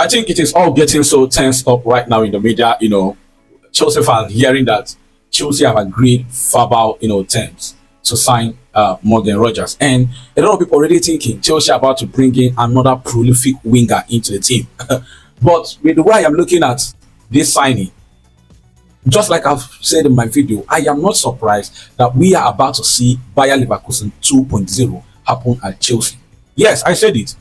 I think it is all getting so tensed up right now in the media. Chelsea fans hearing that Chelsea have agreed verbal, terms to sign Morgan Rogers, and a lot of people already thinking Chelsea are about to bring in another prolific winger into the team. But with the way I am looking at this signing, just like I've said in my video, I am not surprised that we are about to see Bayer Leverkusen 2.0 happen at Chelsea. Yes, I said it.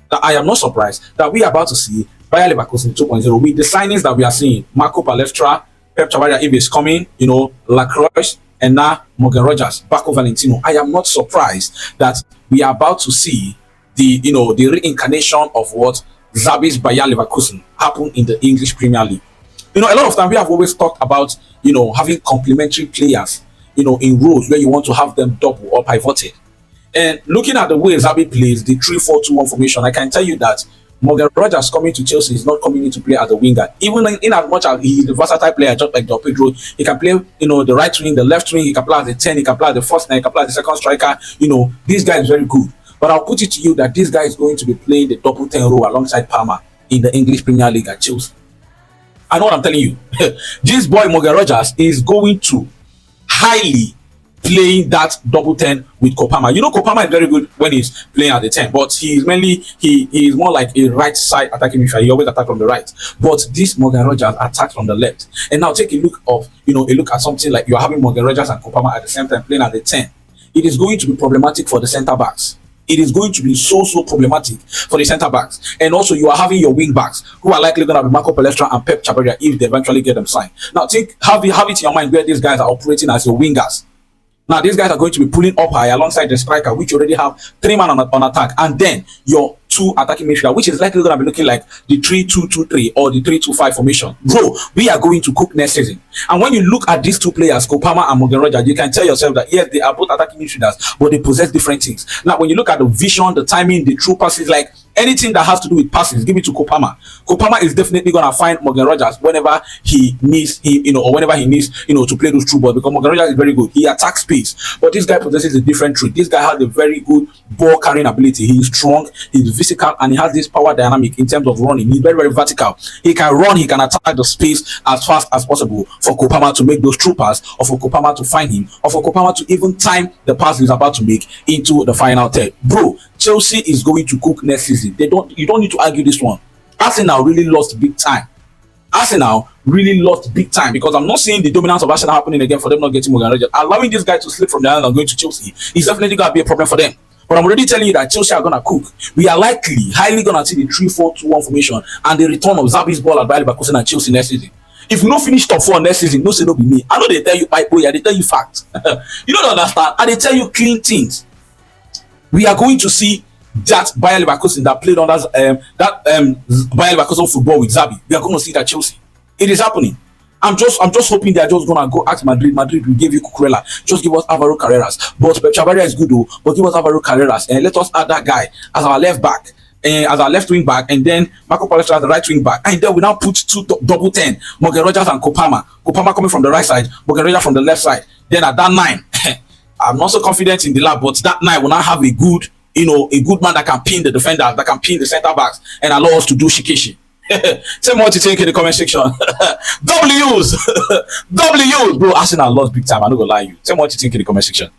That I am not surprised that we are about to see Bayer Leverkusen 2.0 with the signings that we are seeing. Marco Palestra, Pep Chavarria if is coming, Lacroix, and now Morgan Rogers, Baco Valentino. I am not surprised that we are about to see the reincarnation of what Xabi's Bayer Leverkusen happen in the English Premier League. A lot of time we have always talked about, having complementary players, in roles where you want to have them double or pivoted. And looking at the way Xabi plays, the 3-4-2-1 formation, I can tell you that Morgan Rogers coming to Chelsea is not coming in to play as a winger. Even in as much as he is a versatile player, just like João Pedro, he can play, the right wing, the left wing, he can play as a 10, he can play as the first 9, he can play as the second striker. This guy is very good. But I'll put it to you that this guy is going to be playing the double 10 role alongside Palmer in the English Premier League at Chelsea. I know what I'm telling you. This boy Morgan Rogers is going to highly playing that double 10 with Kopama. Kopama is very good when he's playing at the 10, but he is more like a right side attacking midfielder. He always attacks from the right. But this Morgan Rogers attacks from the left. And now take a look at something like you're having Morgan Rogers and Kopama at the same time playing at the 10. It is going to be problematic for the centre backs. It is going to be so problematic for the centre backs. And also you are having your wing backs who are likely going to be Marco Palestra and Pep Chavarria if they eventually get them signed. Now have it in your mind where these guys are operating as your wingers. Now these guys are going to be pulling up high alongside the striker, which already have 3 men on attack, and then your 2 attacking midfielder, which is likely going to be looking like the 3-2-2-3 or the 3-2-5 formation. Bro, we are going to cook next season. And when you look at these 2 players, Kopama and Morgan Rogers, you can tell yourself that yes, they are both attacking midfielders, but they possess different things. Now, when you look at the vision, the timing, the true passes, like anything that has to do with passes, give it to Kopama. Kopama is definitely going to find Morgan Rogers whenever he needs to play those true balls, because Morgan Rogers is very good. He attacks space, but this guy possesses a different trait. This guy has a very good ball carrying ability. He is strong, he's physical, and he has this power dynamic in terms of running. He's very vertical. He can run, he can attack the space as fast as possible for Kopama to make those true passes, or for Kopama to find him, or for Kopama to even time the pass he's about to make into the final third. Bro, Chelsea is going to cook next season. You don't need to argue this one. Arsenal really lost big time. Because I'm not seeing the dominance of Arsenal happening again for them not getting Morgan Rogers. Allowing this guy to slip from the island and going to Chelsea is definitely going to be a problem for them. But I'm already telling you that Chelsea are going to cook. We are highly going to see the 3-4-2-1 formation and the return of Xabi's ball at Bayer Leverkusen and Chelsea next season. If we don't finish top 4 next season, no say no be me. I know they tell you pipe boy, they tell you facts. You don't understand. And they tell you clean things. We are going to see that Bayer Leverkusen that played under Bayer Leverkusen football with Xabi. We are going to see that Chelsea. It is happening. I'm just hoping they are just gonna go ask Madrid. Madrid will give you Cucurella. Just give us Alvaro Carreras. But Pep Chavarria is good though. But give us Alvaro Carreras and let us add that guy as our left back. As our left wing back, and then Marco Palestra as the right wing back, and then we now put 2 double 10, Morgan Rogers and Kopama coming from the right side, Morgan Rogers from the left side. Then at that 9, I'm not so confident in the lab, but that 9 will now have a good man that can pin the defender, that can pin the center backs, and allow us to do shikishi. Tell me what you think in the comment section. W's, bro. Arsenal lost big time. I'm not gonna lie you. Tell me what you think in the comment section.